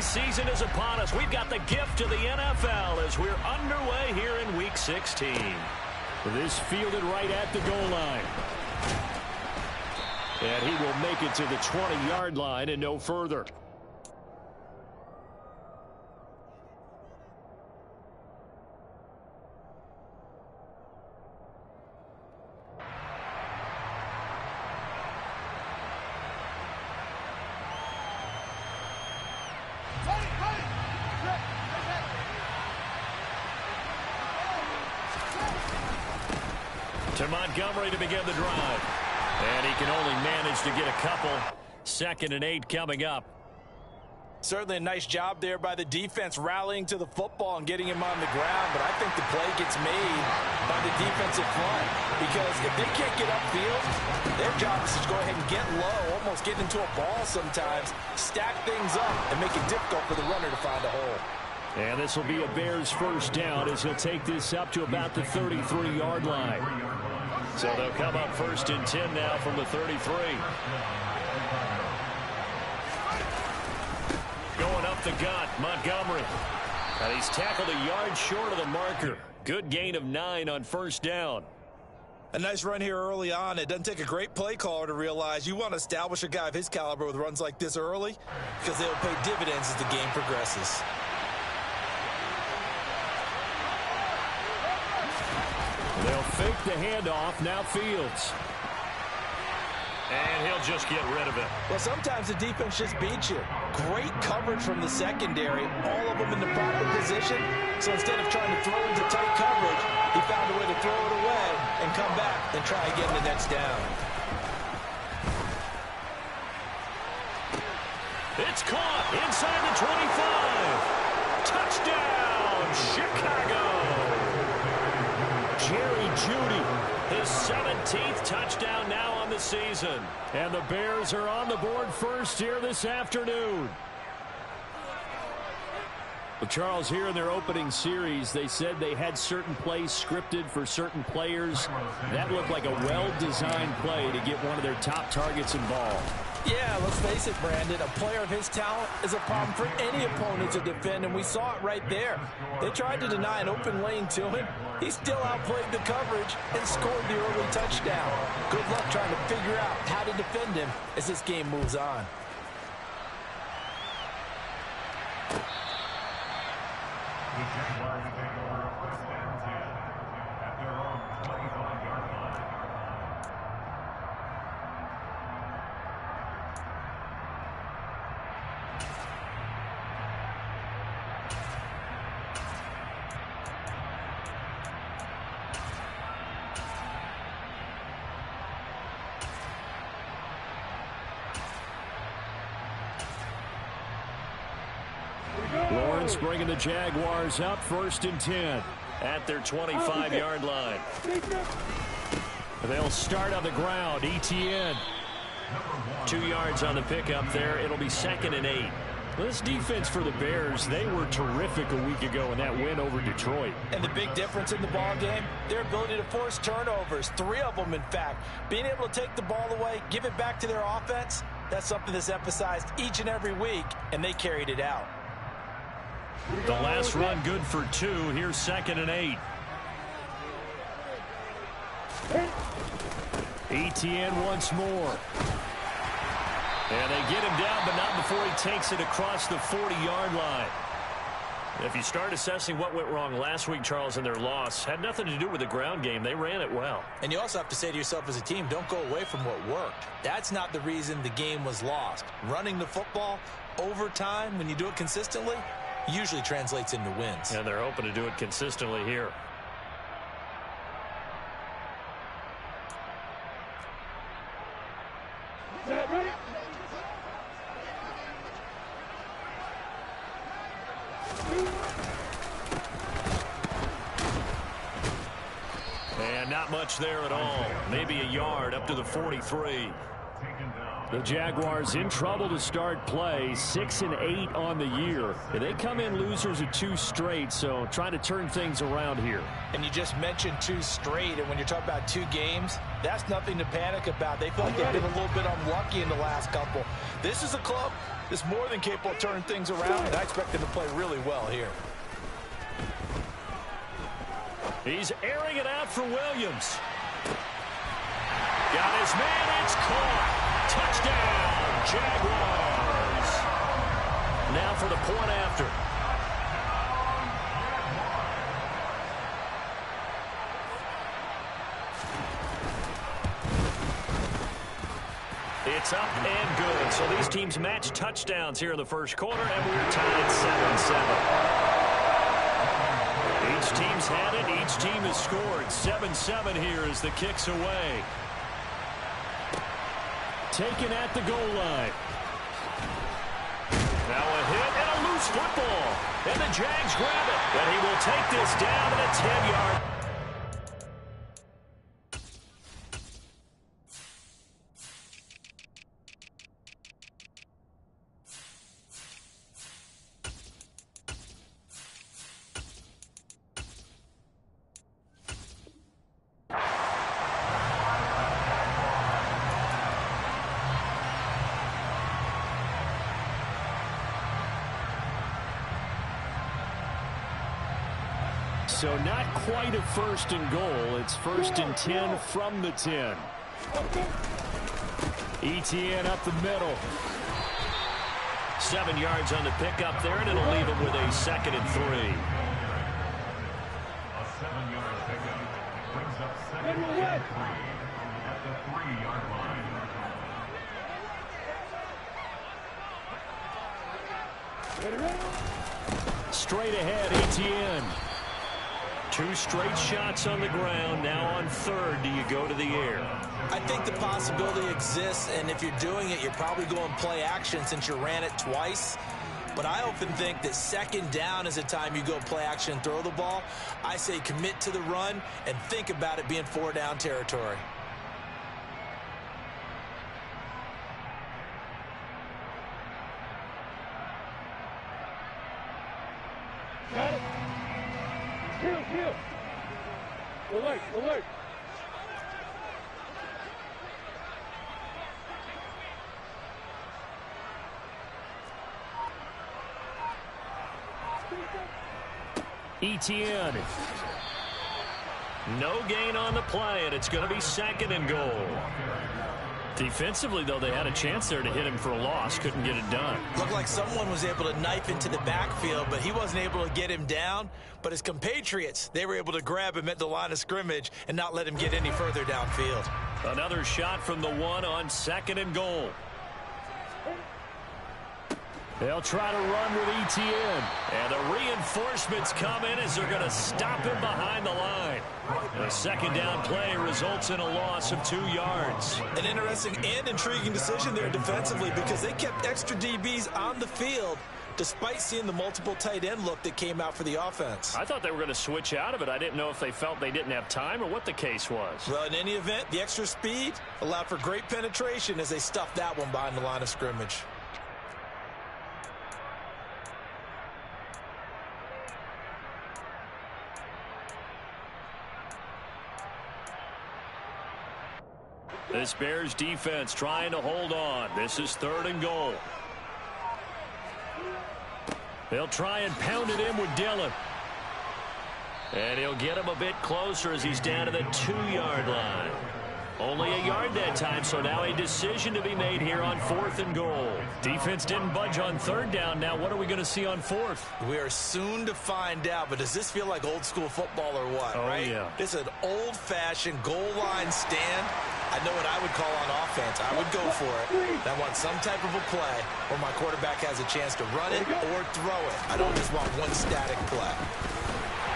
season is upon us. We've got the gift of the NFL as we're underway here in Week 16. This fielded right at the goal line. And he will make it to the 20-yard line and no further. To Montgomery to begin the drive. And he can only manage to get a couple. 2nd and 8 coming up. Certainly a nice job there by the defense rallying to the football and getting him on the ground. But I think the play gets made by the defensive front. Because if they can't get upfield, their job is to go ahead and get low, almost get into a ball sometimes, stack things up, and make it difficult for the runner to find a hole. And this will be a Bears first down as he'll take this up to about the 33-yard line. So they'll come up 1st and 10 now from the 33. Going up the gut, Montgomery. And he's tackled a yard short of the marker. Good gain of 9 on 1st down. A nice run here early on. It doesn't take a great play caller to realize you want to establish a guy of his caliber with runs like this early because they'll pay dividends as the game progresses. They'll fake the handoff. Now Fields. And he'll just get rid of it. Well, sometimes the defense just beats you. Great coverage from the secondary. All of them in the proper position. So instead of trying to throw into tight coverage, he found a way to throw it away and come back and try again the next down. It's caught inside the 25. Touchdown, Chicago. Jerry Jeudy, his 17th touchdown now on the season. And the Bears are on the board first here this afternoon. Well, Charles, here in their opening series, they said they had certain plays scripted for certain players. That looked like a well-designed play to get one of their top targets involved. Yeah, let's face it, Brandon. A player of his talent is a problem for any opponent to defend, and we saw it right there. They tried to deny an open lane to him. He still outplayed the coverage and scored the early touchdown. Good luck trying to figure out how to defend him as this game moves on. Lawrence bringing the Jaguars up 1st and 10. At their 25-yard line. They'll start on the ground. Etienne. 2 yards on the pickup there. It'll be 2nd and 8. This defense for the Bears, they were terrific a week ago in that win over Detroit. And the big difference in the ball game, their ability to force turnovers, 3 of them in fact. Being able to take the ball away, give it back to their offense, that's something that's emphasized each and every week, and they carried it out. The last run good for 2. Here's 2nd and 8. Etienne once more. And they get him down, but not before he takes it across the 40-yard line. If you start assessing what went wrong last week, Charles, in their loss, had nothing to do with the ground game. They ran it well. And you also have to say to yourself as a team, don't go away from what worked. That's not the reason the game was lost. Running the football over time, when you do it consistently, usually translates into wins. And they're hoping to do it consistently here. And not much there at all. Maybe a yard up to the 43. The Jaguars in trouble to start play, 6-8 on the year. They come in losers of 2 straight, so trying to turn things around here. And you just mentioned 2 straight, and when you're talking about 2 games, that's nothing to panic about. They feel like they've been a little bit unlucky in the last couple. This is a club that's more than capable of turning things around, and I expect them to play really well here. He's airing it out for Williams. Got his man, it's caught. Touchdown, Jaguars. Now for the point after. It's up and good. So these teams match touchdowns here in the first quarter, and we're tied at 7-7. Each team's had it. Each team has scored. 7-7 here as the kick's away. Taken at the goal line. Now a hit and a loose football. And the Jags grab it. And he will take this down at a 10-yard. So not quite a first and goal. It's 1st and 10 from the 10. Etienne up the middle. 7 yards on the pickup there, and it'll leave him with a 2nd and 3. A 7-yard pickup brings up 2nd and 3 at the 3-yard line. Straight ahead, Etienne. 2 straight shots on the ground. Now on 3rd, do you go to the air? I think the possibility exists, and if you're doing it, you're probably going play action since you ran it twice. But I often think that 2nd down is the time you go play action and throw the ball. I say commit to the run and think about it being 4-down territory. Got it. Kill. Alert. Etienne. No gain on the play, and it's going to be 2nd and goal. Defensively, though, they had a chance there to hit him for a loss. Couldn't get it done. Looked like someone was able to knife into the backfield, but he wasn't able to get him down. But his compatriots, they were able to grab him at the line of scrimmage and not let him get any further downfield. Another shot from the 1 on 2nd and goal. They'll try to run with Etienne. And the reinforcements come in as they're going to stop him behind the line. The 2nd down play results in a loss of 2 yards. An interesting and intriguing decision there defensively because they kept extra DBs on the field despite seeing the multiple tight end look that came out for the offense. I thought they were going to switch out of it. I didn't know if they felt they didn't have time or what the case was. Well, in any event, the extra speed allowed for great penetration as they stuffed that one behind the line of scrimmage. This Bears defense trying to hold on. This is 3rd and goal. They'll try and pound it in with Dillon. And he'll get him a bit closer as he's down to the 2-yard line. Only a yard that time, so now a decision to be made here on 4th and goal. Defense didn't budge on 3rd down. Now what are we going to see on 4th? We are soon to find out, but does this feel like old school football or what, right? Yeah. This is an old-fashioned goal line stand. I know what I would call on offense. I would go for it. I want some type of a play where my quarterback has a chance to run it or throw it. I don't just want one static play.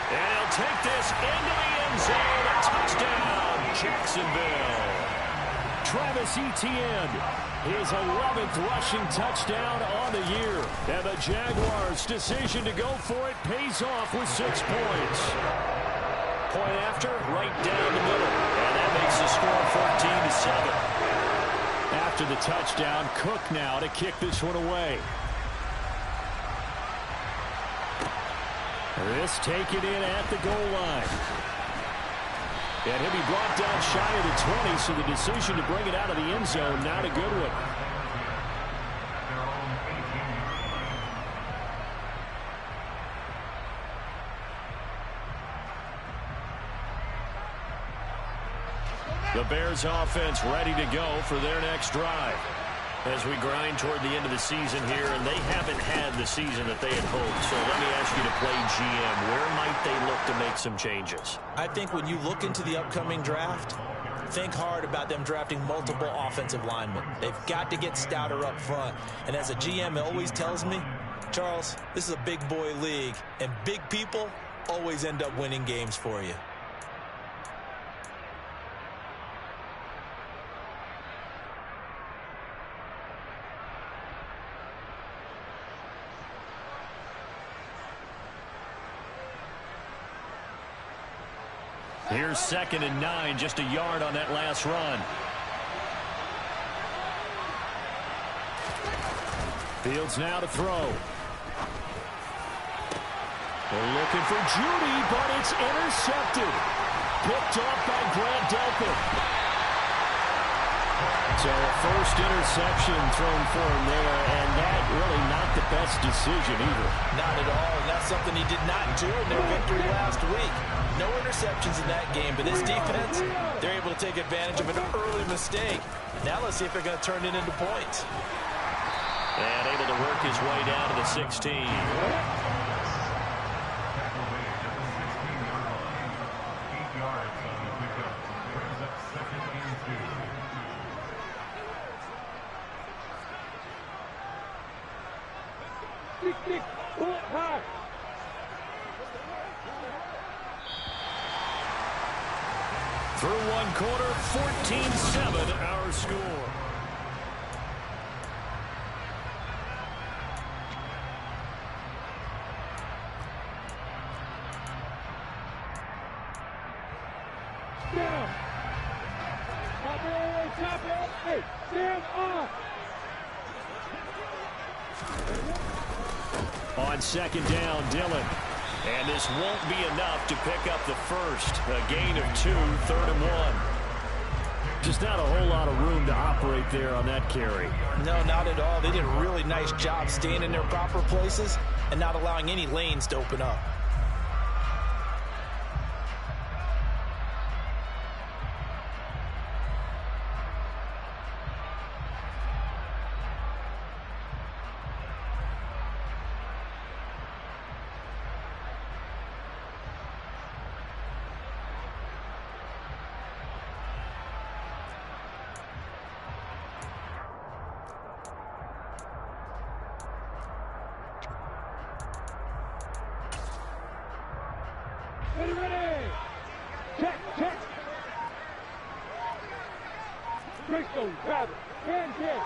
And he'll take this into the end zone. A touchdown, Jacksonville. Travis Etienne, his 11th rushing touchdown on the year. And the Jaguars' decision to go for it pays off with 6 points. Point after, right down the middle. And that makes the score 14-7. After the touchdown, Cook now to kick this one away. This taken in at the goal line. And he'll be brought down shy of the 20, so the decision to bring it out of the end zone, not a good one. The Bears offense ready to go for their next drive. As we grind toward the end of the season here, and they haven't had the season that they had hoped. So let me ask you to play GM. Where might they look to make some changes? I think when you look into the upcoming draft, think hard about them drafting multiple offensive linemen. They've got to get stouter up front. And as a GM, it always tells me, Charles, this is a big boy league, and big people always end up winning games for you. Here's 2nd and 9, just a yard on that last run. Fields now to throw. They're looking for Judy, but it's intercepted. Picked off by Grant Delpit. So a first interception thrown for him there, and that really not the best decision either. Not at all, and that's something he did not do in their victory last week. No interceptions in that game, but this defense, they're able to take advantage of an early mistake. Now let's see if they're going to turn it into points. And able to work his way down to the 16. Through one quarter, 14-7 our score. Down. Top it. Hey, stand off. On 2nd down, Dillon. And this won't be enough to pick up the first. A gain of 2, 3rd and 1. Just not a whole lot of room to operate there on that carry. No, not at all. They did a really nice job staying in their proper places and not allowing any lanes to open up. Ready. Check. Bristol, grab it. Hands in.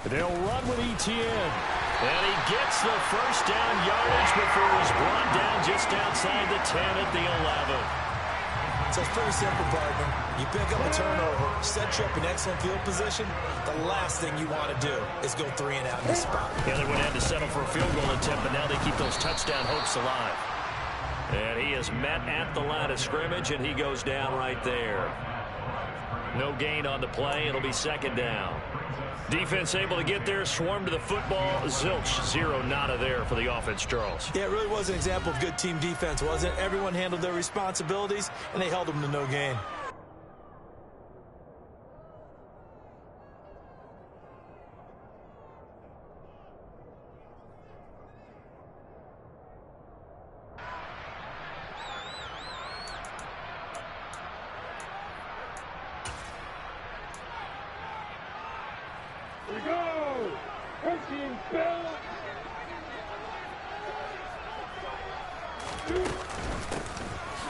They'll run with Etienne. And he gets the first down yardage before he's brought down just outside the 10 at the 11. So it's pretty simple, partner. You pick up a turnover, set you up in excellent field position. The last thing you want to do is go 3 and out in this spot. Yeah, they would have had to settle for a field goal attempt, but now they keep those touchdown hopes alive. And he is met at the line of scrimmage, and he goes down right there. No gain on the play. It'll be 2nd down. Defense able to get there, swarm to the football. Zilch, 0 nada there for the offense, Charles. Yeah, it really was an example of good team defense, wasn't it? Everyone handled their responsibilities, and they held them to no gain. Here we go. Punching bell.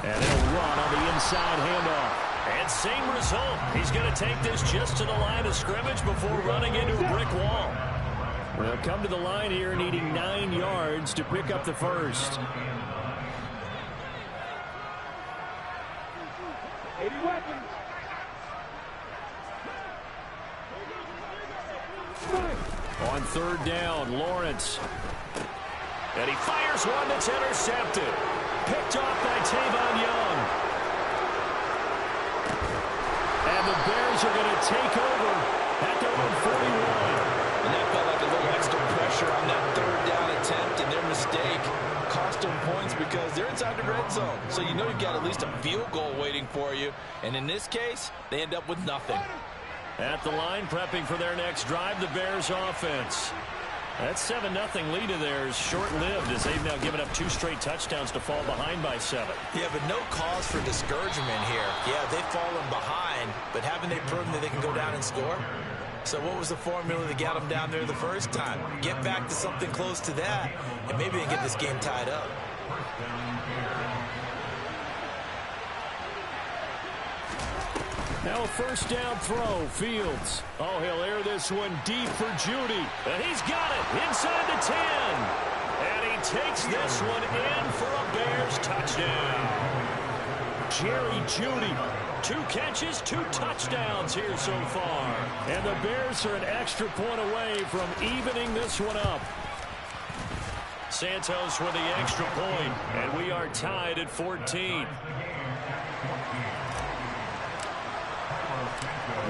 And they'll run on the inside handoff. And same result. He's going to take this just to the line of scrimmage before running into a brick wall. They'll come to the line here needing 9 yards to pick up the first. 80 weapons. third down. Lawrence. And he fires one that's intercepted. Picked off by Tavon Young. And the Bears are going to take over at their own 41. And that felt like a little extra pressure on that third down attempt, and their mistake cost them points because they're inside the red zone. So you know you've got at least a field goal waiting for you. And in this case, they end up with nothing. At the line, prepping for their next drive, the Bears offense. That 7-0 lead of theirs short-lived as they've now given up 2 straight touchdowns to fall behind by 7. Yeah, but no cause for discouragement here. Yeah, they've fallen behind, but haven't they proven that they can go down and score? So what was the formula that got them down there the first time? Get back to something close to that, and maybe they can get this game tied up. Now a first down throw, Fields. Oh, he'll air this one deep for Jeudy. And he's got it inside the 10. And he takes this one in for a Bears touchdown. Jerry Jeudy, 2 catches, 2 touchdowns here so far. And the Bears are an extra point away from evening this one up. Santos with the extra point, and we are tied at 14.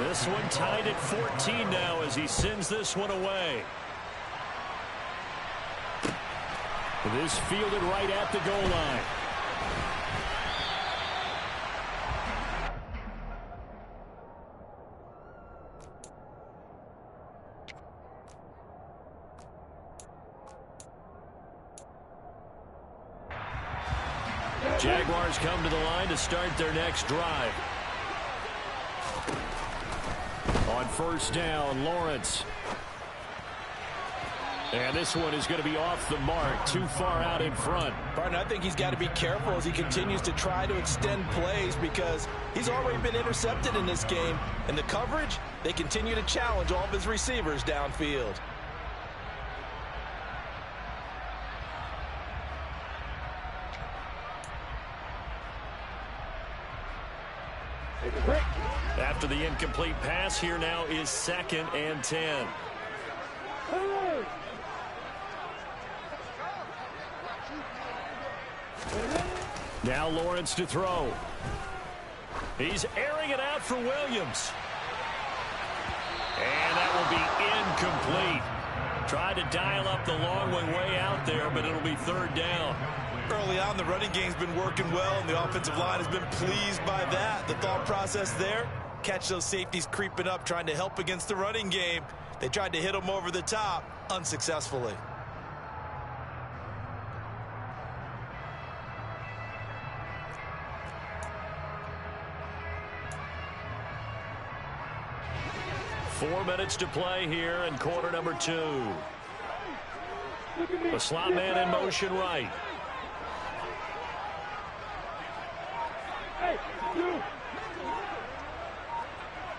This one tied at 14 now as he sends this one away. This fielded right at the goal line. Jaguars come to the line to start their next drive. On first down, Lawrence. And this one is going to be off the mark, too far out in front. Partner, I think he's got to be careful as he continues to try to extend plays because he's already been intercepted in this game. And the coverage, they continue to challenge all of his receivers downfield. After the incomplete pass, here now is 2nd and 10. Now Lawrence to throw. He's airing it out for Williams. And that will be incomplete. Tried to dial up the long one way out there, but it'll be 3rd down. Early on, the running game's been working well, and the offensive line has been pleased by that. The thought process there, catch those safeties creeping up, trying to help against the running game. They tried to hit them over the top, unsuccessfully. Four minutes to play here in quarter number 2. The slot man in motion right. Hey, you.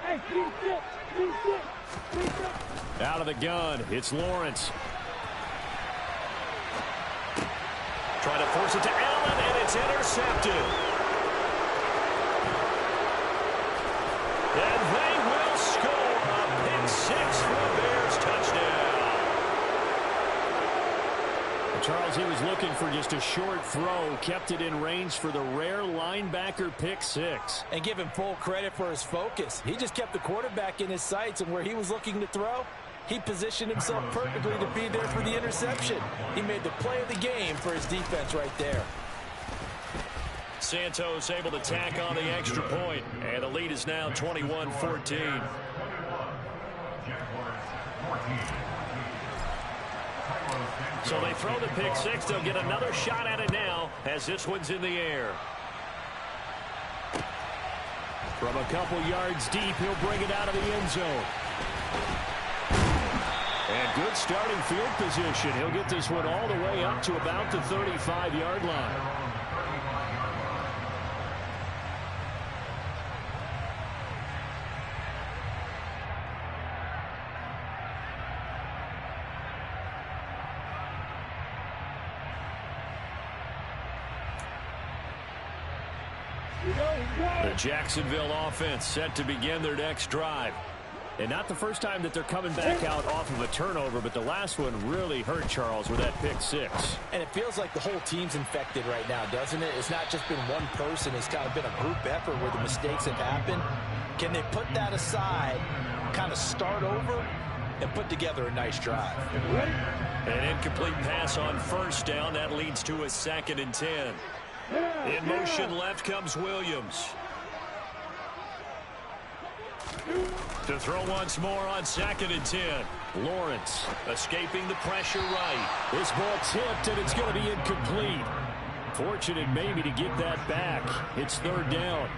Hey, Out of the gun, it's Lawrence. Trying to force it to Allen, and it's intercepted. And they will score a pick 6 for a Bears touchdown. Charles, he was looking for just a short throw, kept it in range for the rare linebacker pick 6. And give him full credit for his focus. He just kept the quarterback in his sights, and where he was looking to throw, he positioned himself perfectly to be there for the interception. He made the play of the game for his defense right there. Santos able to tack on the extra point, and the lead is now 21-14. So they throw the pick 6. They'll get another shot at it now as this one's in the air. From a couple yards deep, he'll bring it out of the end zone. And good starting field position. He'll get this one all the way up to about the 35-yard line. The Jacksonville offense set to begin their next drive. And not the first time that they're coming back out off of a turnover, but the last one really hurt Charles with that pick six. And it feels like the whole team's infected right now, doesn't it? It's not just been one person. It's kind of been a group effort where the mistakes have happened. Can they put that aside, kind of start over, and put together a nice drive? An incomplete pass on first down. That leads to a 2nd and 10. In motion left comes Williams. To throw once more on 2nd and 10. Lawrence escaping the pressure right. This ball tipped, and it's going to be incomplete. Fortunate maybe to get that back. It's 3rd down.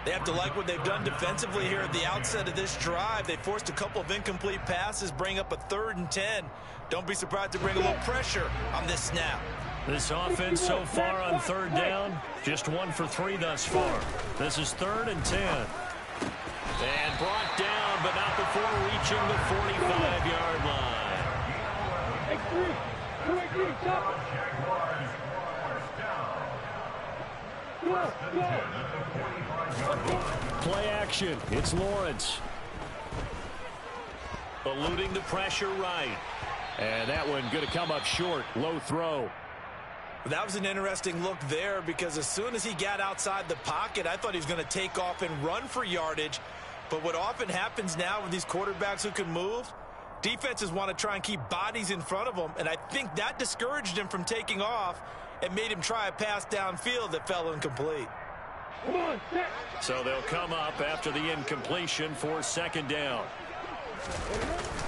They have to like what they've done defensively here at the outset of this drive. They forced a couple of incomplete passes, bring up a 3rd and 10. Don't be surprised to bring a little pressure on this snap. This offense so far on 3rd down, just 1 for 3 thus far. This is 3rd and 10. And brought down, but not before reaching the 45-yard line. Play action. It's Lawrence. Eluding the pressure right. And that one going to come up short. Low throw. That was an interesting look there because as soon as he got outside the pocket, I thought he was going to take off and run for yardage. But what often happens now with these quarterbacks who can move, defenses want to try and keep bodies in front of them, and I think that discouraged him from taking off and made him try a pass downfield that fell incomplete. So they'll come up after the incompletion for 2nd down.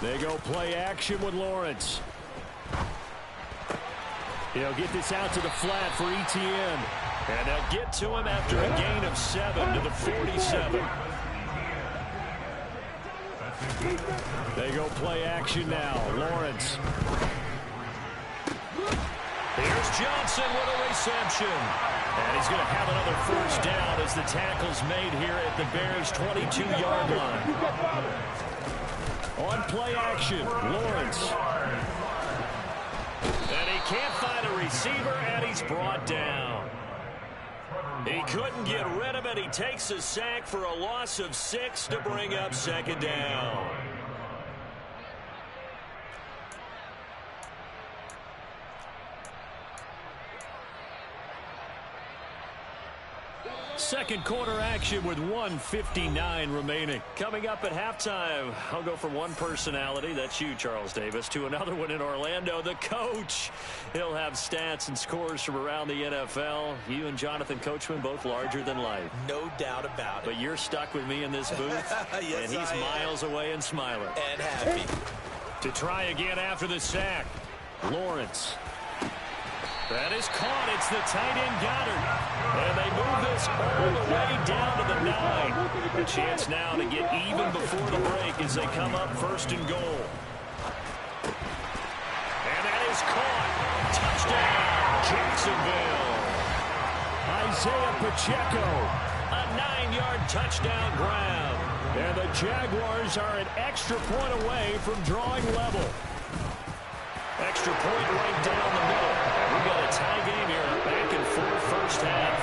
They go play action with Lawrence. He'll get this out to the flat for Etienne. And they'll get to him after a gain of 7 to the 47. They go play action now. Lawrence. Here's Johnson with a reception. And he's going to have another 1st down as the tackle's made here at the Bears' 22-yard line. On play action, Lawrence. And he can't find a receiver, and he's brought down. He couldn't get rid of it. He takes a sack for a loss of 6 to bring up 2nd down. Second quarter action with 1:59 remaining. Coming up at halftime, I'll go from one personality, that's you, Charles Davis, to another one in Orlando, the coach. He'll have stats and scores from around the NFL. You and Jonathan Coachman, both larger than life. No doubt about it. But you're stuck with me in this booth, yes, and he's miles away and smiling. And happy. To try again after the sack, Lawrence. That is caught. It's the tight end Goddard. And they move this all the way down to the 9. A chance now to get even before the break as they come up 1st and goal. And that is caught. Touchdown, Jacksonville. Isaiah Pacheco. A 9-yard touchdown grab. And the Jaguars are an extra point away from drawing level. Extra point right down the middle. We've got a tie game here, back and forth 1st half.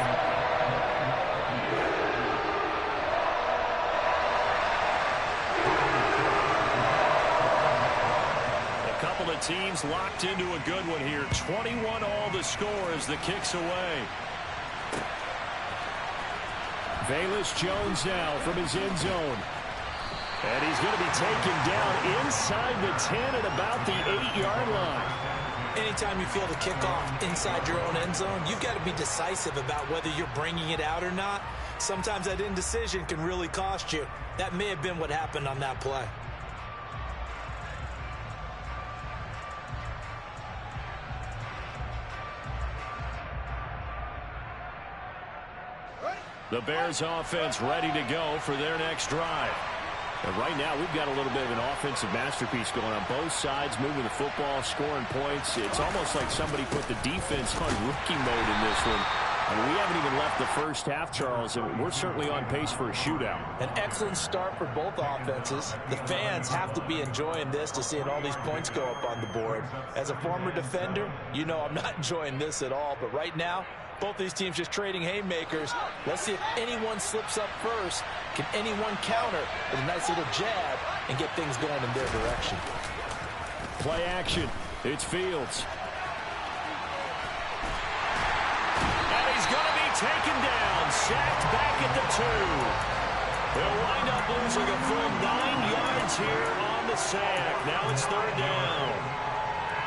A couple of teams locked into a good one here. 21 all the score as the kick's away. Velus Jones now from his end zone. And he's going to be taken down inside the 10 at about the 8-yard line. Anytime you feel the kickoff inside your own end zone, you've got to be decisive about whether you're bringing it out or not. Sometimes that indecision can really cost you. That may have been what happened on that play. The Bears offense ready to go for their next drive. And right now, we've got a little bit of an offensive masterpiece going on both sides, moving the football, scoring points. It's almost like somebody put the defense on rookie mode in this one. And we haven't even left the first half, Charles, and we're certainly on pace for a shootout. An excellent start for both offenses. The fans have to be enjoying this to seeing all these points go up on the board. As a former defender, you know I'm not enjoying this at all. But right now, Both these teams just trading haymakers. Let's see if anyone slips up first. Can anyone counter with a nice little jab and get things going in their direction? Play action. It's Fields. And he's going to be taken down. Sacked back at the 2. They'll wind up losing a full 9 yards here on the sack. Now it's 3rd down.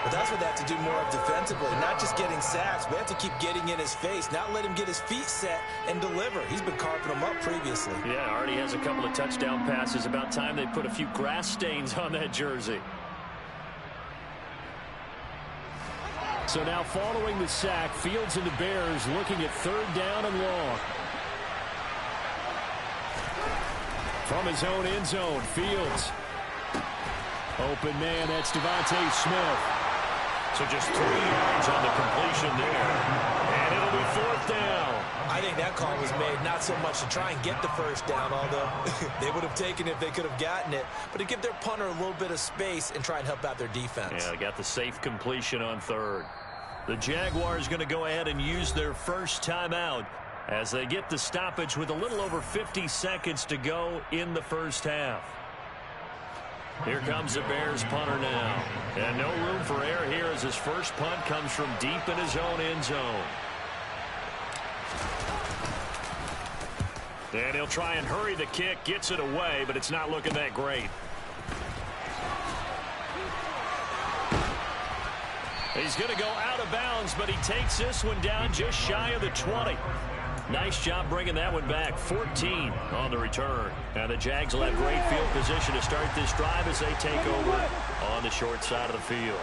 But that's what they have to do more of defensively, not just getting sacks, but they have to keep getting in his face, not let him get his feet set and deliver. He's been carving them up previously. Yeah, already has a couple of touchdown passes. About time they put a few grass stains on that jersey. So now following the sack, Fields and the Bears looking at 3rd down and long. From his own end zone, Fields. Open man, that's Devontae Smith. So just 3 yards on the completion there. And it'll be 4th down. I think that call was made not so much to try and get the 1st down, although they would have taken it if they could have gotten it, but to give their punter a little bit of space and try and help out their defense. Yeah, they got the safe completion on 3rd. The Jaguars going to go ahead and use their first timeout as they get the stoppage with a little over 50 seconds to go in the first half. Here comes the Bears punter now. And no room for error here as his first punt comes from deep in his own end zone. And he'll try and hurry the kick, gets it away, but it's not looking that great. He's going to go out of bounds, but he takes this one down just shy of the 20. Nice job bringing that one back. 14 on the return. And the Jags will have great field position to start this drive as they take over on the short side of the field.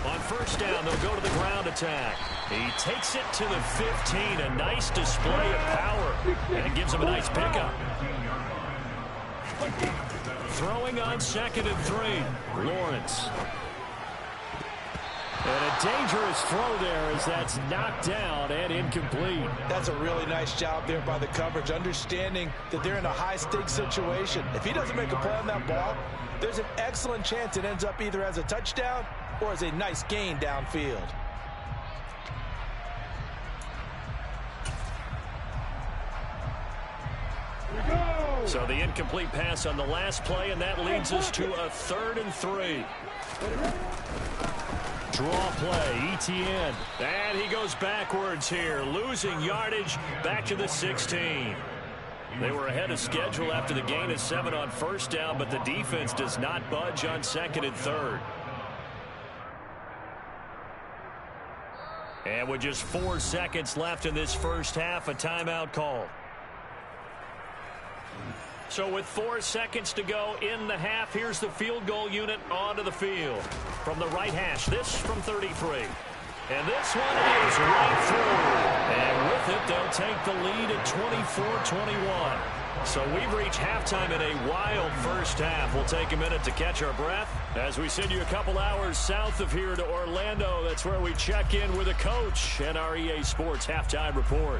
On 1st down, they'll go to the ground attack. He takes it to the 15. A nice display of power. And gives him a nice pickup. Throwing on 2nd and 3. Lawrence. And a dangerous throw there as that's knocked down and incomplete. That's a really nice job there by the coverage, understanding that they're in a high-stakes situation. If he doesn't make a play on that ball, there's an excellent chance it ends up either as a touchdown or as a nice gain downfield. So the incomplete pass on the last play, and that leads us to a 3rd and 3. Draw play, Etienne. And he goes backwards here, losing yardage back to the 16. They were ahead of schedule after the gain of 7 on 1st down, but the defense does not budge on 2nd and 3rd. And with just 4 seconds left in this first half, a timeout called. So with 4 seconds to go in the half, here's the field goal unit onto the field. From the right hash, this from 33. And this one is right through. And with it, they'll take the lead at 24-21. So we've reached halftime in a wild first half. We'll take a minute to catch our breath as we send you a couple hours south of here to Orlando. That's where we check in with a coach and our EA Sports Halftime Report.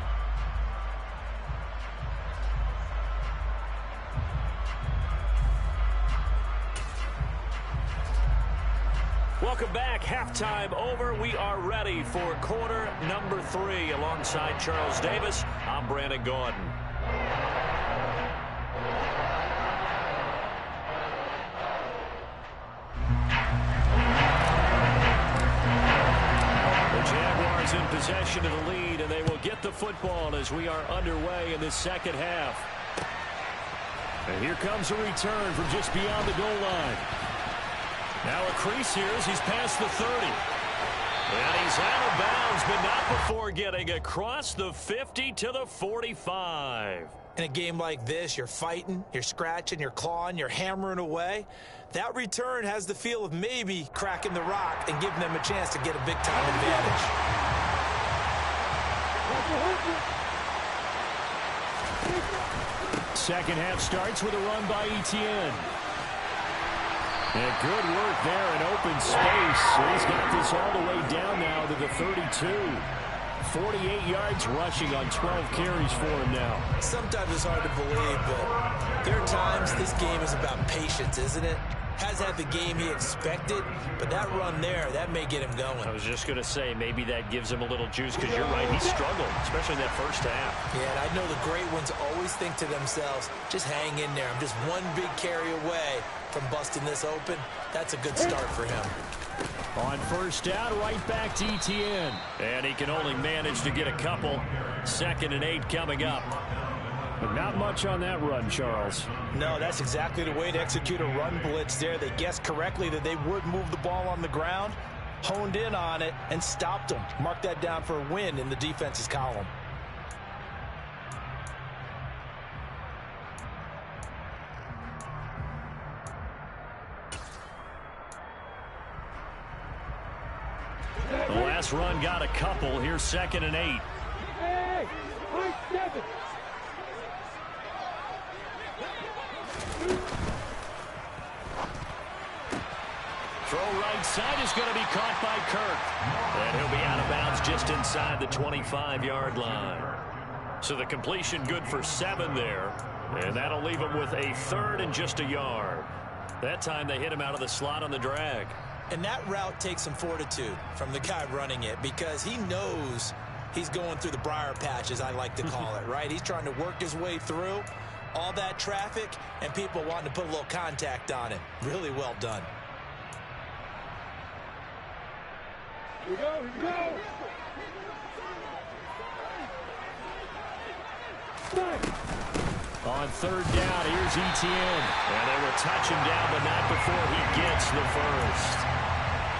Welcome back. Halftime over. We are ready for quarter number 3. Alongside Charles Davis, I'm Brandon Gaudin. The Jaguars in possession of the lead, and they will get the football as we are underway in this second half. And here comes a return from just beyond the goal line. Now a crease here as he's past the 30. And he's out of bounds, but not before getting across the 50 to the 45. In a game like this, you're fighting, you're scratching, you're clawing, you're hammering away. That return has the feel of maybe cracking the rock and giving them a chance to get a big-time advantage. Second half starts with a run by Etienne. And good work there in open space. He's got this all the way down now to the 32. 48 yards rushing on 12 carries for him now. Sometimes it's hard to believe, but there are times this game is about patience, isn't it? has had the game he expected, but that run there, that may get him going. I was just going to say, maybe that gives him a little juice, because you're right, he struggled, especially in that first half. Yeah, and I know the great ones always think to themselves, just hang in there. I'm just one big carry away from busting this open. That's a good start for him. On first down, right back to Etienne. And he can only manage to get a couple. 2nd and 8 coming up. But not much on that run, Charles. No, that's exactly the way to execute a run blitz there. They guessed correctly that they would move the ball on the ground, honed in on it, and stopped them. Mark that down for a win in the defense's column. The last run got a couple. Here's 2nd and 8. Hey, right 7. Throw right side is going to be caught by Kirk. And he'll be out of bounds just inside the 25-yard line. So the completion good for 7 there. And that'll leave him with a 3rd and just a yard. That time they hit him out of the slot on the drag. And that route takes some fortitude from the guy running it, because he knows he's going through the briar patch, as I like to call it, right? He's trying to work his way through all that traffic and people wanting to put a little contact on him. Really well done. Here we go, here we go. Nice. On 3rd down, here's Etienne. And they will touch him down, but not before he gets the first.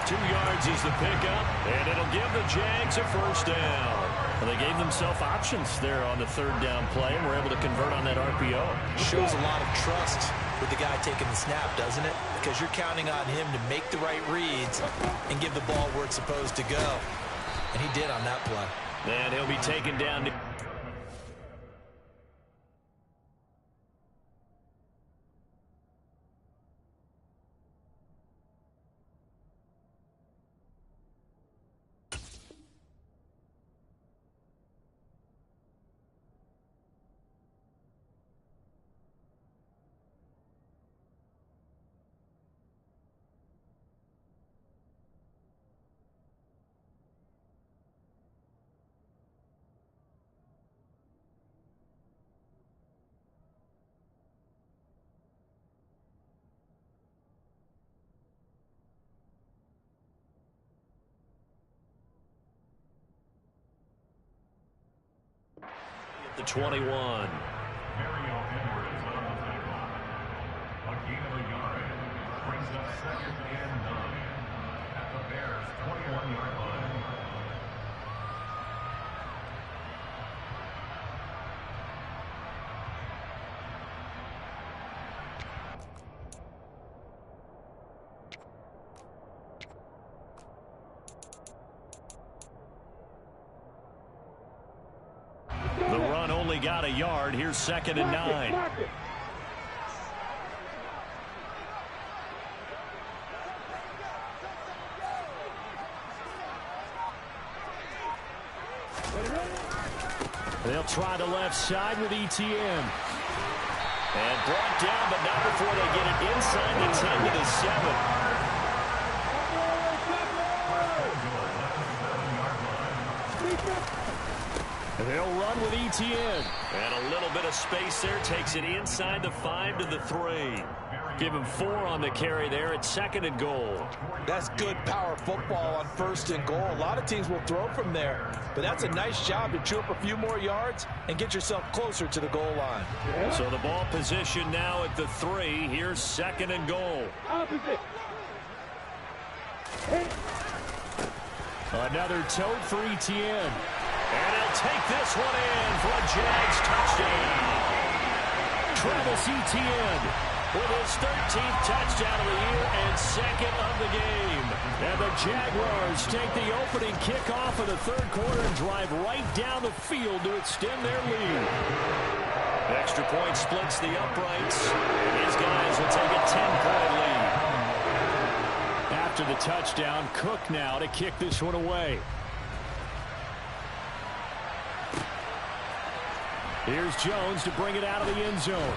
2 yards is the pickup, and it'll give the Jags a first down. Well, they gave themselves options there on the 3rd down play, and were able to convert on that RPO. Shows a lot of trust with the guy taking the snap, doesn't it? Because you're counting on him to make the right reads and give the ball where it's supposed to go. And he did on that play. And he'll be taken down to... the 21. Mario Edwards on the tackle. A gain of a yard. Brings up 2nd and 9 at the Bears' 21-yard line. The run only got a yard. Here's 2nd and 9. They'll try the left side with Etienne. And brought down, but not before they get it inside the 10 to the 7. They'll run with Etienne. And a little bit of space there. Takes it inside the 5 to the 3. Give him 4 on the carry there at 2nd and goal. That's good power football on 1st and goal. A lot of teams will throw from there, but that's a nice job to chew up a few more yards and get yourself closer to the goal line. So the ball position now at the 3. Here's 2nd and goal. Opposite. Another tote for Etienne. And he'll take this one in for a Jags touchdown. Travis Etienne with his 13th touchdown of the year and 2nd of the game. And the Jaguars take the opening kickoff of the 3rd quarter and drive right down the field to extend their lead. Extra point splits the uprights. And his guys will take a 10-point lead. After the touchdown, Cook now to kick this one away. Here's Jones to bring it out of the end zone.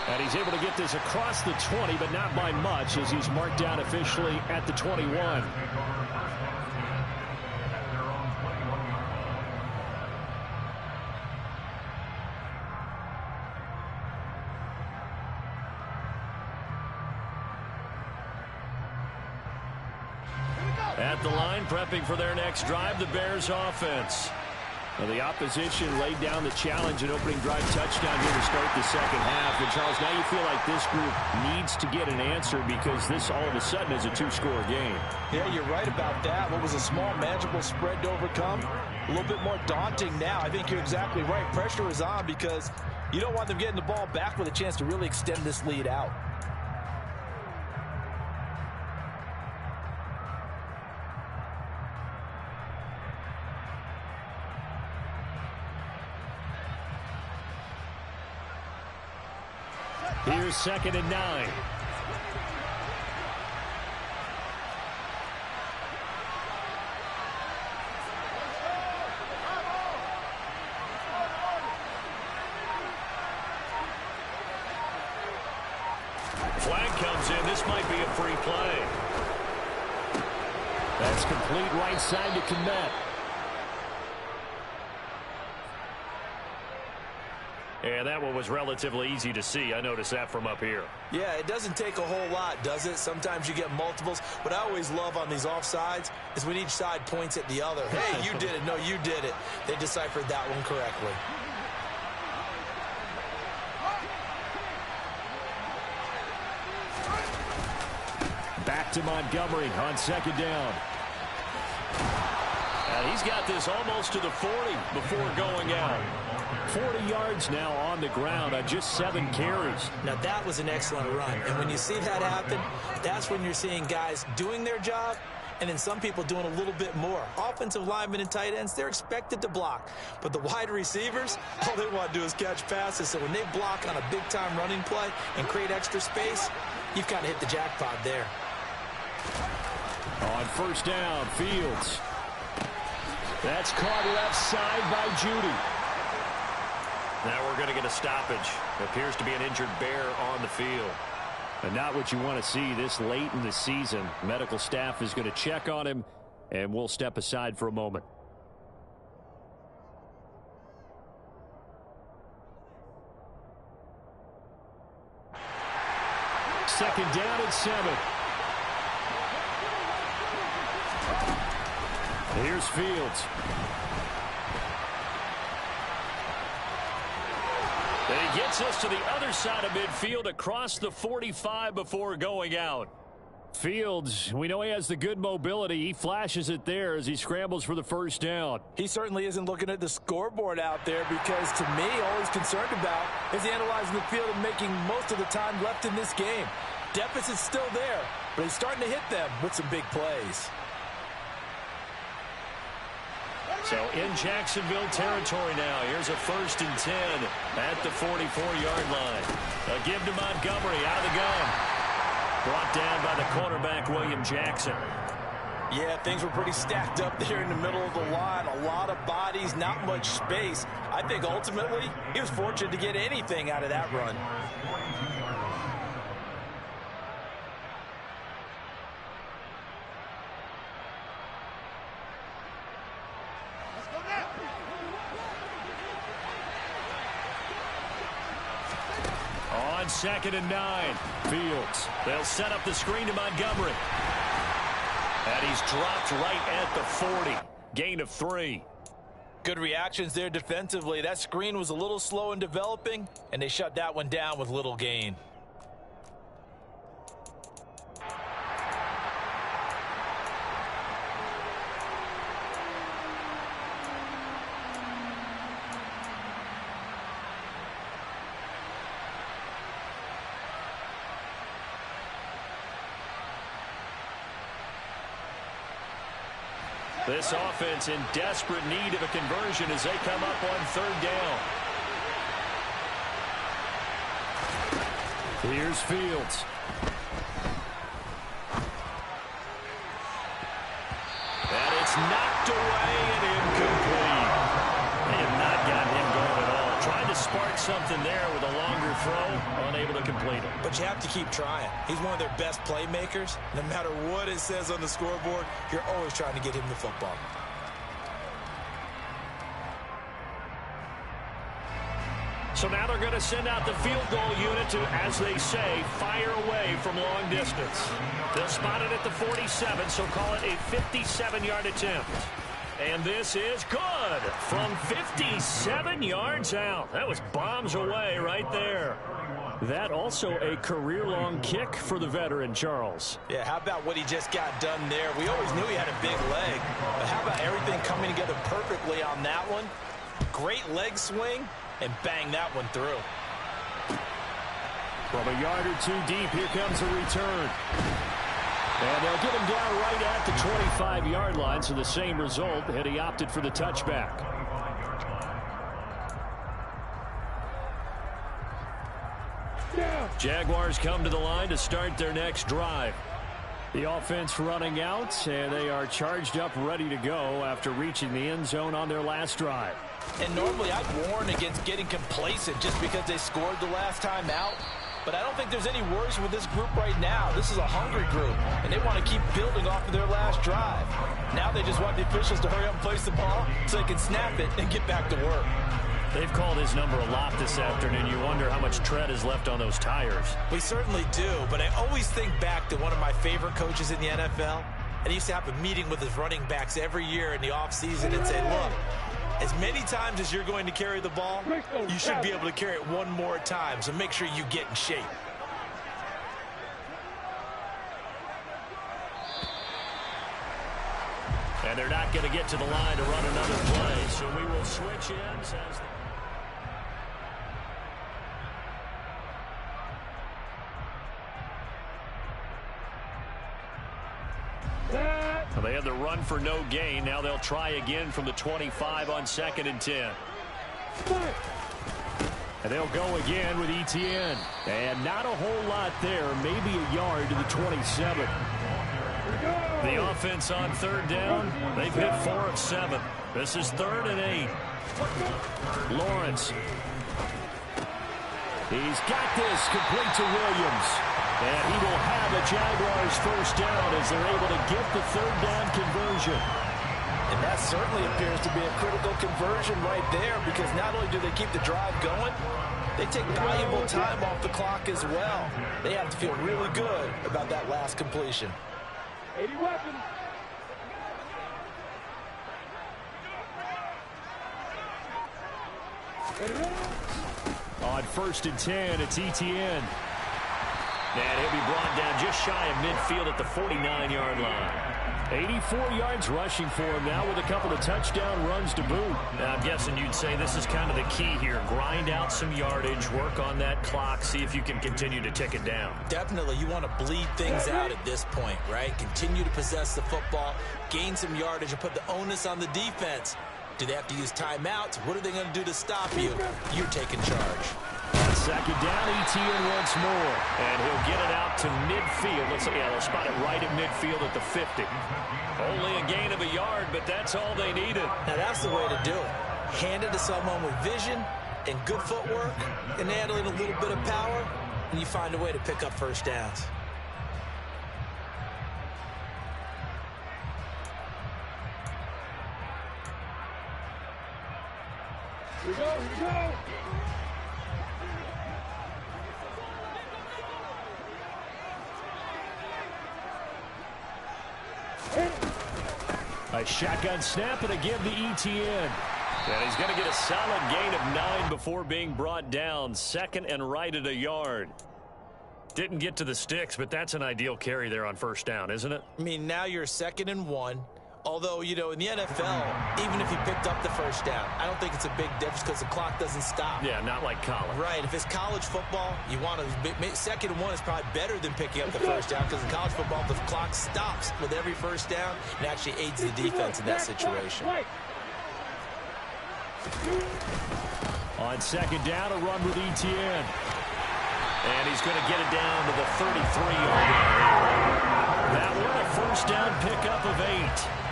And he's able to get this across the 20, but not by much, as he's marked down officially at the 21. At the line, prepping for their next drive, the Bears offense. Well, the opposition laid down the challenge and opening drive touchdown here to start the second half. And, Charles, now you feel like this group needs to get an answer because this all of a sudden is a two-score game. Yeah, you're right about that. What was a small, manageable spread to overcome? A little bit more daunting now. I think you're exactly right. Pressure is on because you don't want them getting the ball back with a chance to really extend this lead out. Here's 2nd and 9. Flag comes in. This might be a free play. That's complete right side to Kmet. And that one was relatively easy to see. I noticed that from up here. Yeah, it doesn't take a whole lot, does it? Sometimes you get multiples. What I always love on these offsides is when each side points at the other. Hey, you did it. No, you did it. They deciphered that one correctly. Back to Montgomery on 2nd down. And he's got this almost to the 40 before going out. 40 yards now on the ground on just 7 carries. Now, that was an excellent run. And when you see that happen, that's when you're seeing guys doing their job and then some people doing a little bit more. Offensive linemen and tight ends, they're expected to block. But the wide receivers, all they want to do is catch passes. So when they block on a big-time running play and create extra space, you've kind of hit the jackpot there. On 1st down, Fields. That's caught left side by Judy. Now we're going to get a stoppage. Appears to be an injured Bear on the field. And not what you want to see this late in the season. Medical staff is going to check on him, and we'll step aside for a moment. Second down and 7. Here's Fields. And he gets us to the other side of midfield across the 45 before going out. Fields, we know he has the good mobility. He flashes it there as he scrambles for the 1st down. He certainly isn't looking at the scoreboard out there because, to me, all he's concerned about is analyzing the field and making most of the time left in this game. Deficit's still there, but he's starting to hit them with some big plays. So in Jacksonville territory now. Here's a 1st and 10 at the 44-yard line. A give to Montgomery out of the gun. Brought down by the cornerback, William Jackson. Yeah, things were pretty stacked up there in the middle of the line. A lot of bodies, not much space. I think ultimately he was fortunate to get anything out of that run. On 2nd and 9, Fields. They'll set up the screen to Montgomery. And he's dropped right at the 40. Gain of 3. Good reactions there defensively. That screen was a little slow in developing, and they shut that one down with little gain. This offense in desperate need of a conversion as they come up on 3rd down. Here's Fields. And it's knocked away and incomplete. They have not gotten him going at all. Trying to spark something there with a longer throw, unable to complete it. But you have to keep trying. He's one of their best playmakers. No matter what it says on the scoreboard, you're always trying to get him the football. So now they're going to send out the field goal unit to, as they say, fire away from long distance. They'll spot it at the 47, so call it a 57-yard attempt. And this is good from 57 yards out. That was bombs away right there. That also a career-long kick for the veteran, Charles. Yeah, how about what he just got done there? We always knew he had a big leg, but how about everything coming together perfectly on that one? Great leg swing. And bang that one through. From a yard or two deep, here comes a return. And they'll get him down right at the 25-yard line, so the same result, and he opted for the touchback. Jaguars come to the line to start their next drive. The offense running out, and they are charged up, ready to go after reaching the end zone on their last drive. And normally I'd warn against getting complacent just because they scored the last time out. But I don't think there's any worries with this group right now. This is a hungry group, and they want to keep building off of their last drive. Now they just want the officials to hurry up and place the ball so they can snap it and get back to work. They've called his number a lot this afternoon. You wonder how much tread is left on those tires. We certainly do, but I always think back to one of my favorite coaches in the NFL. And he used to have a meeting with his running backs every year in the offseason and say, look, as many times as you're going to carry the ball, you should be able to carry it one more time, so make sure you get in shape. And they're not going to get to the line to run another play, so we will switch ends as they had the run for no gain. Now they'll try again from the 25 on 2nd and 10. And they'll go again with Etienne. And not a whole lot there. Maybe a yard to the 27. The offense on 3rd down. They've hit 4 of 7. This is 3rd and 8. Lawrence. He's got this complete to Williams. And he will have a Jaguars first down as they're able to get the 3rd down conversion. And that certainly appears to be a critical conversion right there, because not only do they keep the drive going, they take valuable time off the clock as well. They have to feel really good about that last completion. 80 weapons. On 1st and 10, it's Etienne. And he'll be brought down just shy of midfield at the 49-yard line. 84 yards rushing for him now with a couple of touchdown runs to boot. Now, I'm guessing you'd say this is kind of the key here. Grind out some yardage, work on that clock, see if you can continue to tick it down. Definitely, you want to bleed things out at this point, right? Continue to possess the football, gain some yardage, and put the onus on the defense. Do they have to use timeouts? What are they going to do to stop you? You're taking charge. On 2nd down, Etienne once more. And he'll get it out to midfield. They'll spot it right at midfield at the 50. Only a gain of a yard, but that's all they needed. Now, that's the way to do it. Hand it to someone with vision and good footwork and handling a little bit of power, and you find a way to pick up first downs. Here we go, here we go. A shotgun snap and again to Etienne. And he's going to get a solid gain of 9 before being brought down. 2nd and right at a yard. Didn't get to the sticks, but that's an ideal carry there on 1st down, isn't it? I mean, now you're 2nd and 1. Although, you know, in the NFL, even if you picked up the first down, I don't think it's a big difference because the clock doesn't stop. Yeah, not like college. Right. If it's college football, you want to 2nd and 1 is probably better than picking up the first down, because in college football, the clock stops with every first down and actually aids the defense in that situation. On 2nd down, a run with Etienne. And he's going to get it down to the 33-yard line. That one, a first down pickup of 8.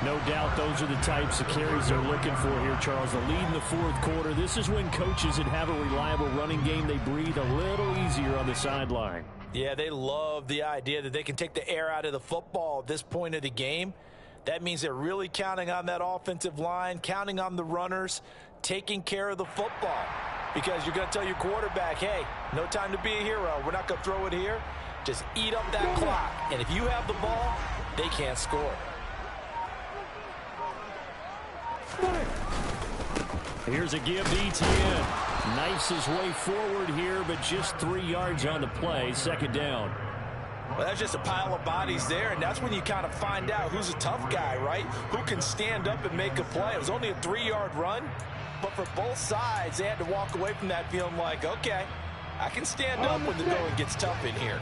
No doubt those are the types of carries they're looking for here, Charles. The lead in the fourth quarter. This is when coaches that have a reliable running game, they breathe a little easier on the sideline. Yeah, they love the idea that they can take the air out of the football at this point of the game. That means they're really counting on that offensive line, counting on the runners, taking care of the football. Because you're going to tell your quarterback, hey, no time to be a hero. We're not going to throw it here. Just eat up that clock. And if you have the ball, they can't score. Here's a give to Etienne. Knifes his way forward here, but just 3 yards on the play. Second down. Well, that's just a pile of bodies there, and that's when you kind of find out who's a tough guy, right? Who can stand up and make a play. It was only a 3-yard run, but for both sides, they had to walk away from that feeling like, okay, I can stand up when the going gets tough in here.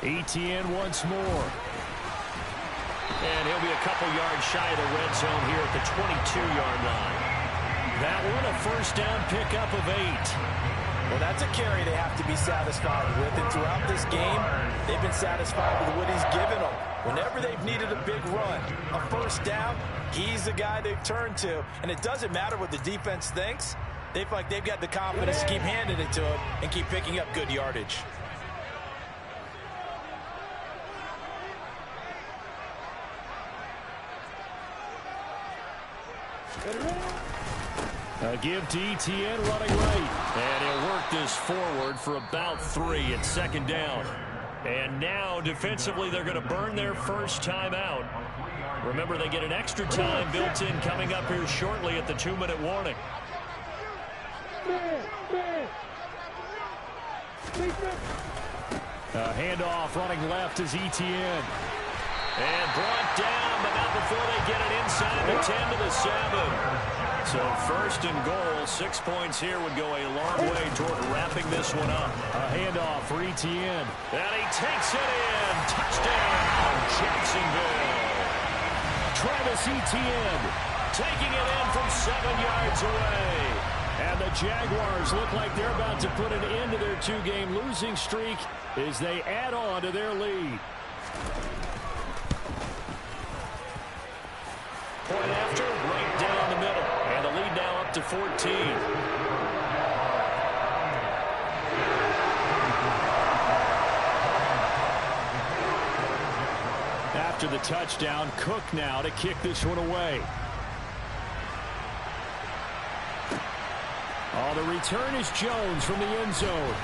Etienne once more. And he'll be a couple yards shy of the red zone here at the 22-yard line. That one a first down pickup of 8. Well, that's a carry they have to be satisfied with. And throughout this game, they've been satisfied with what he's given them. Whenever they've needed a big run, a first down, he's the guy they've turned to. And it doesn't matter what the defense thinks. They feel like they've got the confidence to keep handing it to him and keep picking up good yardage. A give to Etienne running right. And he'll work this forward for about 3 at second down. And now defensively they're going to burn their first time out. Remember, they get an extra time built in coming up here shortly at the 2-minute warning. A handoff running left is Etienne. And brought down, but not before they get it inside the 10 to the 7. So first and goal, 6 points here would go a long way toward wrapping this one up. A handoff for Etienne. And he takes it in. Touchdown, Jacksonville. Travis Etienne taking it in from 7 yards away. And the Jaguars look like they're about to put an end to their 2-game losing streak as they add on to their lead. Point after, right down the middle. And the lead now up to 14. After the touchdown, Cook now to kick this one away. Oh, the return is Jones from the end zone.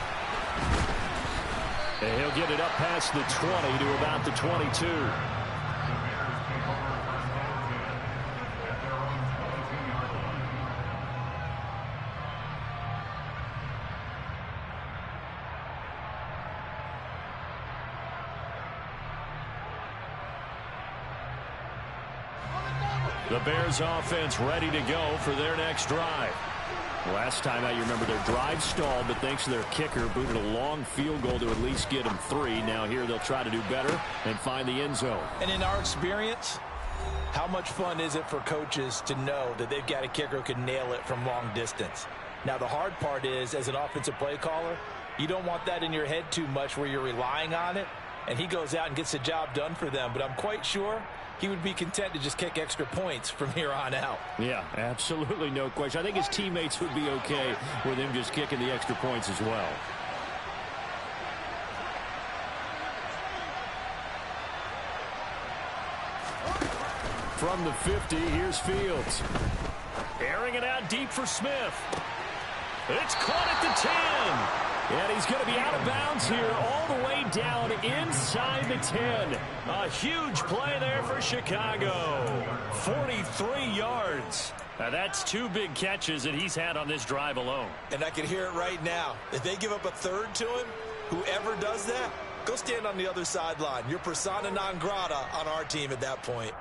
And he'll get it up past the 20 to about the 22. The Bears offense ready to go for their next drive. Last time out, you remember their drive stalled, but thanks to their kicker, booted a long field goal to at least get them 3. Now here they'll try to do better and find the end zone. And in our experience, how much fun is it for coaches to know that they've got a kicker who can nail it from long distance? Now the hard part is, as an offensive play caller, you don't want that in your head too much where you're relying on it, and he goes out and gets the job done for them. But I'm quite sure he would be content to just kick extra points from here on out. Yeah, absolutely no question. I think his teammates would be okay with him just kicking the extra points as well. From the 50, here's Fields. Airing it out deep for Smith. It's caught at the 10. And he's going to be out of bounds here all the way down inside the 10. A huge play there for Chicago. 43 yards. Now that's 2 big catches that he's had on this drive alone. And I can hear it right now. If they give up a third to him, whoever does that, go stand on the other sideline. You're persona non grata on our team at that point.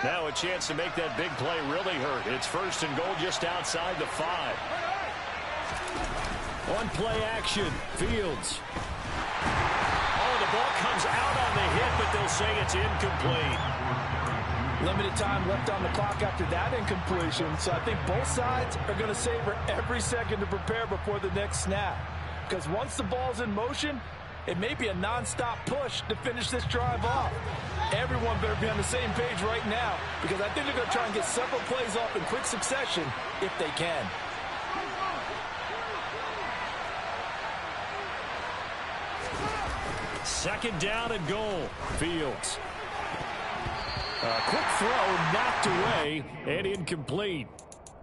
Now a chance to make that big play really hurt. It's first and goal just outside the 5. On play action, Fields. Oh, the ball comes out on the hit, but they'll say it's incomplete. Limited time left on the clock after that incompletion, so I think both sides are going to savor every second to prepare before the next snap. Because once the ball's in motion, it may be a non-stop push to finish this drive off. Everyone better be on the same page right now, because I think they're going to try and get several plays off in quick succession if they can. Second down and goal. Fields. A quick throw knocked away and incomplete.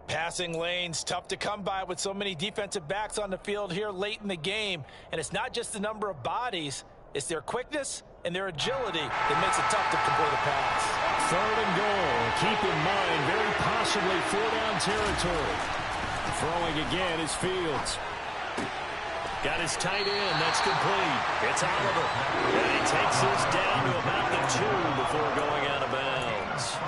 Passing lanes, tough to come by with so many defensive backs on the field here late in the game. And it's not just the number of bodies, it's their quickness and their agility that makes it tough to complete a pass. Third and goal. Keep in mind, very possibly 4-down territory. Throwing again is Fields. Got his tight end. That's complete. It's Oliver. And he takes this down to about the 2 before going out of bounds.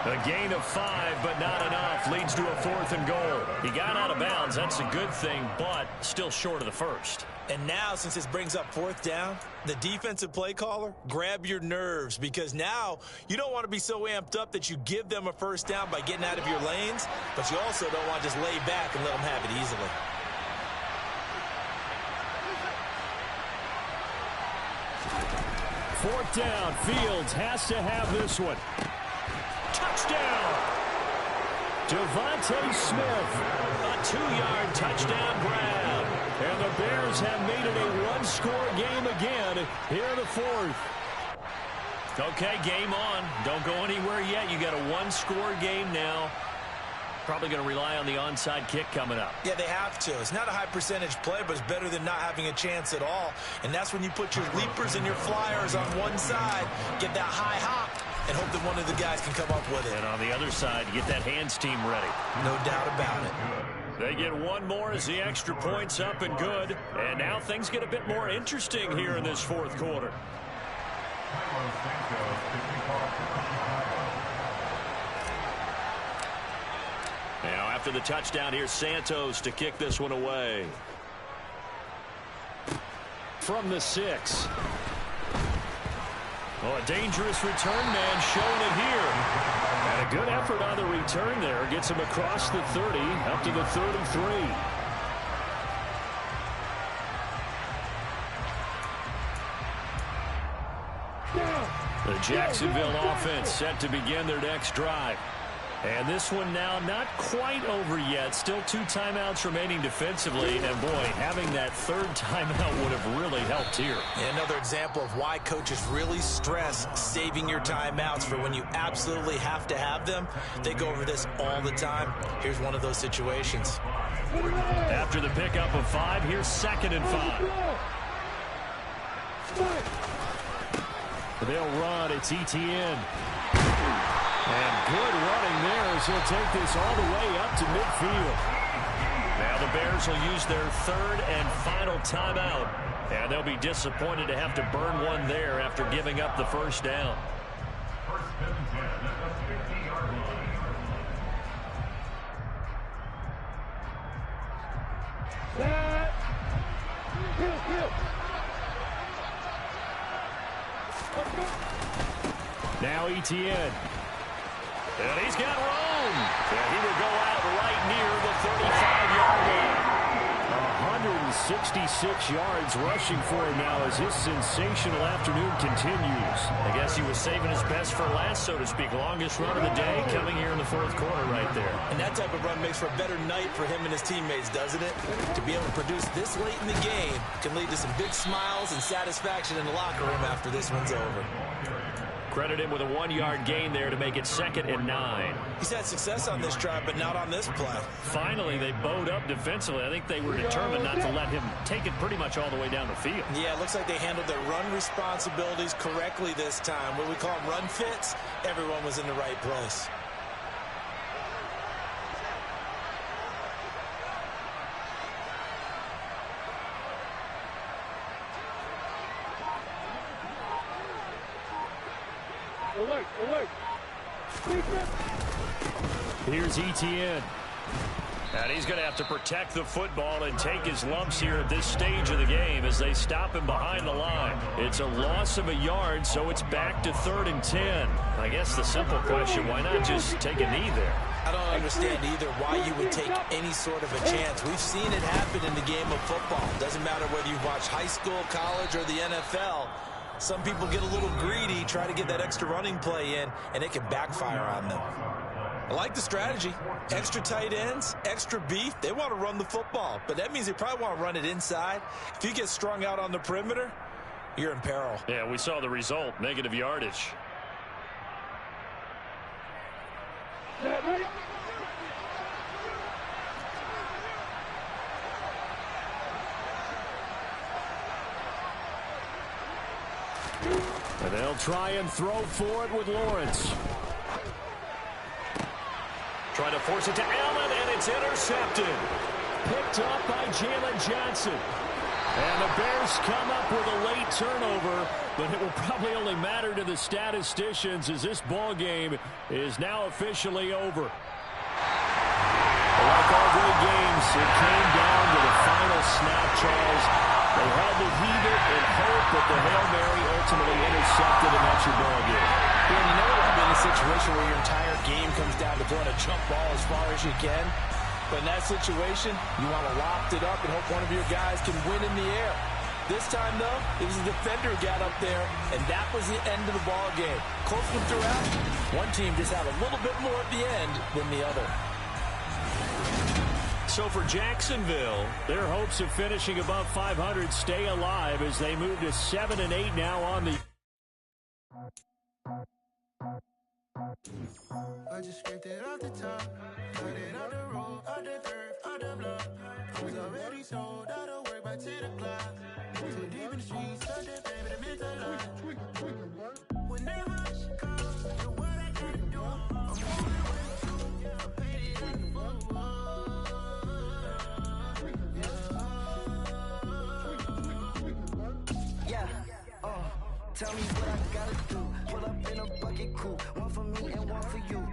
A gain of 5, but not enough. Leads to a 4th and goal. He got out of bounds. That's a good thing, but still short of the first. And now, since this brings up 4th down, the defensive play caller, grab your nerves, because now you don't want to be so amped up that you give them a first down by getting out of your lanes, but you also don't want to just lay back and let them have it easily. Fourth down. Fields has to have this one. Touchdown! Devontae Smith. A 2-yard touchdown grab. And the Bears have made it a one-score game again here in the 4th. Okay, game on. Don't go anywhere yet. You got a one-score game now. Probably going to rely on the onside kick coming up. Yeah, they have to. It's not a high percentage play, but it's better than not having a chance at all. And that's when you put your leapers and your flyers on one side, get that high hop, and hope that one of the guys can come up with it. And on the other side, get that hands team ready. No doubt about it. They get one more as the extra point's up and good. And now things get a bit more interesting here in this 4th quarter. Now after the touchdown, here's Santos to kick this one away. From the 6. Oh, a dangerous return man showing it here. And a good effort on the return there. Gets him across the 30, up to the 33. The Jacksonville offense set to begin their next drive. And this one now not quite over yet. Still 2 timeouts remaining defensively. And, boy, having that 3rd timeout would have really helped here. And another example of why coaches really stress saving your timeouts for when you absolutely have to have them. They go over this all the time. Here's one of those situations. After the pickup of 5, here's 2nd and 5. They'll run. It's Etienne. And good running there as he'll take this all the way up to midfield. Now the Bears will use their 3rd and final timeout. And they'll be disappointed to have to burn one there after giving up the first down. First and 10 at the 50-yard line. Set. Kill. Now Etienne. And he's got room. And he will go out right near the 35-yard line. 166 yards rushing for him now as his sensational afternoon continues. I guess he was saving his best for last, so to speak. Longest run of the day coming here in the 4th quarter right there. And that type of run makes for a better night for him and his teammates, doesn't it? To be able to produce this late in the game can lead to some big smiles and satisfaction in the locker room after this one's over. Credit him with a 1-yard gain there to make it 2nd and 9. He's had success on this drive, but not on this play. Finally, they bowed up defensively. I think they were determined not to let him take it pretty much all the way down the field. Yeah, it looks like they handled their run responsibilities correctly this time. What we call them run fits, everyone was in the right place. Alert. Here's Etienne. And he's going to have to protect the football and take his lumps here at this stage of the game as they stop him behind the line. It's a loss of a yard, so it's back to 3rd and 10. I guess the simple question, why not just take a knee there? I don't understand either why you would take any sort of a chance. We've seen it happen in the game of football. Doesn't matter whether you watch high school, college, or the NFL. Some people get a little greedy, try to get that extra running play in, and it can backfire on them. I like the strategy. Extra tight ends, extra beef. They want to run the football, but that means they probably want to run it inside. If you get strung out on the perimeter, you're in peril. Yeah, we saw the result, negative yardage. And they'll try and throw for it with Lawrence. Trying to force it to Allen, and it's intercepted. Picked up by Jalen Johnson. And the Bears come up with a late turnover, but it will probably only matter to the statisticians as this ball game is now officially over. Like all great games, it came down to the final snap, Charles. They had to heave it and hope that the Hail Mary ultimately intercepted, and that's your ball game. And you know what? In a situation where your entire game comes down to throwing a jump ball as far as you can. But in that situation, you want to loft it up and hope one of your guys can win in the air. This time, though, it was a defender who got up there, and that was the end of the ball game. Close one throughout. One team just had a little bit more at the end than the other. So for Jacksonville, their hopes of finishing above 500 stay alive as they move to 7-8 now on the... I just scraped it off the top, cut it on the road, on the curve, on the block. I was already sold, I don't work by 10 o'clock. Too deep in the streets, cut that baby, the mental line. Whenever she calls, you know what I gotta do. I'm moving with you, I paid it at the tell me what I gotta do. Pull up in a bucket crew, one for me and one for you.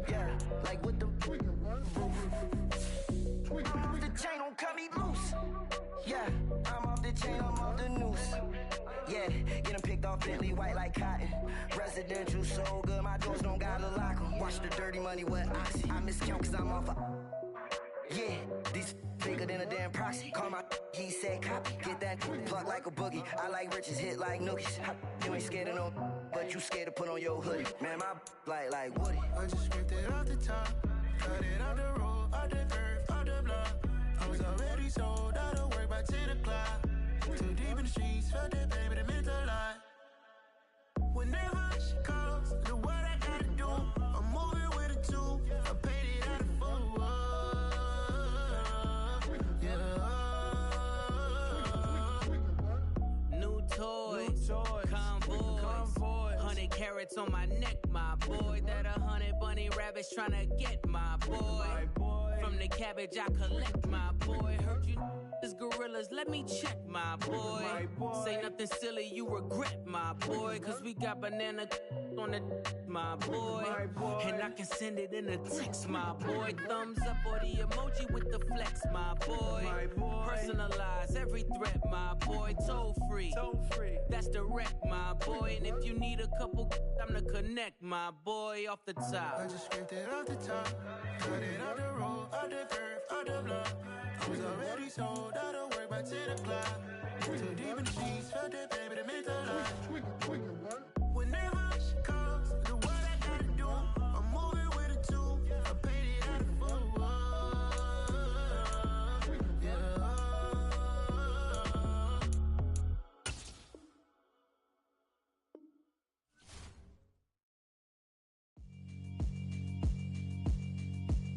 Yeah, like with the roof. The chain don't cut me loose. Yeah, I'm off the chain, I'm off the noose. Yeah, get them picked off Bentley white like cotton. Residential so good, my doors don't gotta lock them. Watch the dirty money with Oxy. I miscount cause I'm off a... Yeah, these bigger than a damn proxy. Call my he said copy. Get that plug like a boogie. I like riches, hit like nookies. You ain't scared of no, but you scared to put on your hoodie. Man, my like Woody. I just scraped it off the top, cut it on the road, on the curve, on the block. I was already sold, I don't work by 10 o'clock. Too deep in the streets, felt that baby, the mental line. Whenever she calls, you know what I gotta do. I'm moving with a two, I paid it out of four. New toys, convoys, 100 carats on my neck, my boy. That 100 bunny rabbits tryna get my boy. From the cabbage I collect, my boy. Heard you is gorillas, let me check, my boy. Say nothing silly, you regret, my boy. Cause we got banana on the my boy. And I can send it in a text, my boy. Thumbs up or the emoji with the flex, my boy. Personalize every threat, my boy. Toll free, that's direct, my boy. And if you need a couple, I'm to connect, my boy, off the top. I just scraped it off the top, cut it on the road, on the curve, on the block. I was already sold, I don't work by 10 o'clock. Too deep in the streets, felt that baby, the mental line. Whenever she calls, you know what I gotta do. I'm moving with a two, I paid it out of four.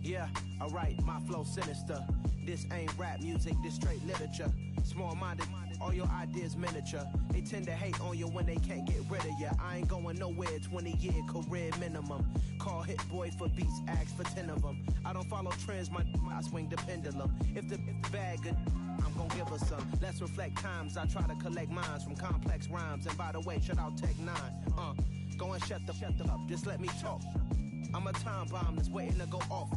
Yeah, alright, my flow sinister. This ain't rap music, this straight literature. Small-minded, all your ideas miniature. They tend to hate on you when they can't get rid of you. I ain't going nowhere, 20-year career minimum. Call hit boys for beats, ask for 10 of them. I don't follow trends, I swing the pendulum. If the bag good, I'm gon' give her some. Let's reflect times, I try to collect minds from complex rhymes. And by the way, shout out Tech 9. Go and shut the up, just let me talk. I'm a time bomb that's waiting to go off.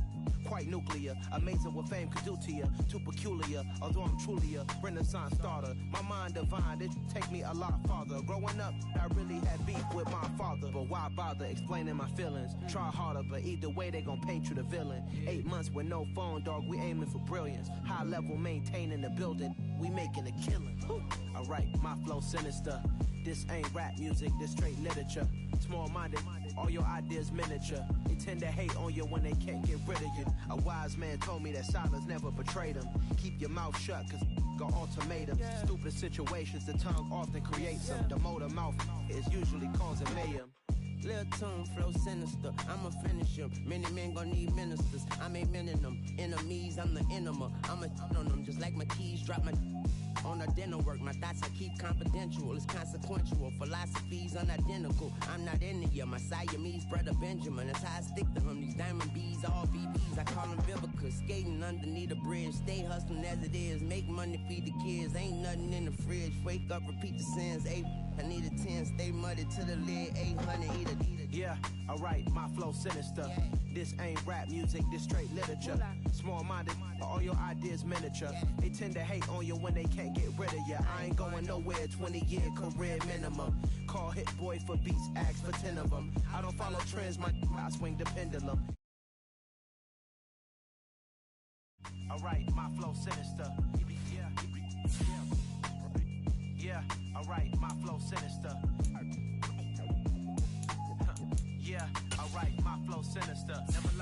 quite nuclear. Amazing what fame could do to you. Too peculiar, although I'm truly a Renaissance starter. My mind divine, it take me a lot farther. Growing up, I really had beef with my father. But why bother explaining my feelings? Try harder, but either way they gon' paint you the villain. 8 months with no phone, dog, we aiming for brilliance. High level maintaining the building, we making a killing. Alright, my flow sinister. This ain't rap music, this straight literature. Small-minded, all your ideas miniature. They tend to hate on you when they can't get rid of you. A wise man told me that silence never betrayed him. Keep your mouth shut, cause got ultimatums. Stupid situations, the tongue often creates them. The motor mouth is usually causing mayhem. Lil' tune, flow sinister, I'ma finish him. Many men gon' need ministers, I'm a men in them. Enemies, I'm the enema, I'm on them. Just like my keys, drop my on a dinner work. My thoughts I keep confidential, it's consequential. Philosophies unidentical, I'm not in ya. My Siamese brother Benjamin, that's how I stick to him. These diamond bees, all BBs, I call them Vivica. Skating underneath the bridge, stay hustling as it is. Make money, feed the kids, ain't nothing in the fridge. Wake up, repeat the sins, I need a 10, stay muddy to the lid, 800, eat a. Yeah, alright, my flow sinister. This ain't rap music, this straight literature. Small-minded, all your ideas miniature. They tend to hate on you when they can't get rid of you. I ain't going nowhere, 20-year career minimum. Call Hit Boy for beats, ask for 10 of them. I don't follow trends, I swing the pendulum. Alright, my flow sinister. Yeah, alright, my flow sinister. Yeah, alright, my flow sinister. Never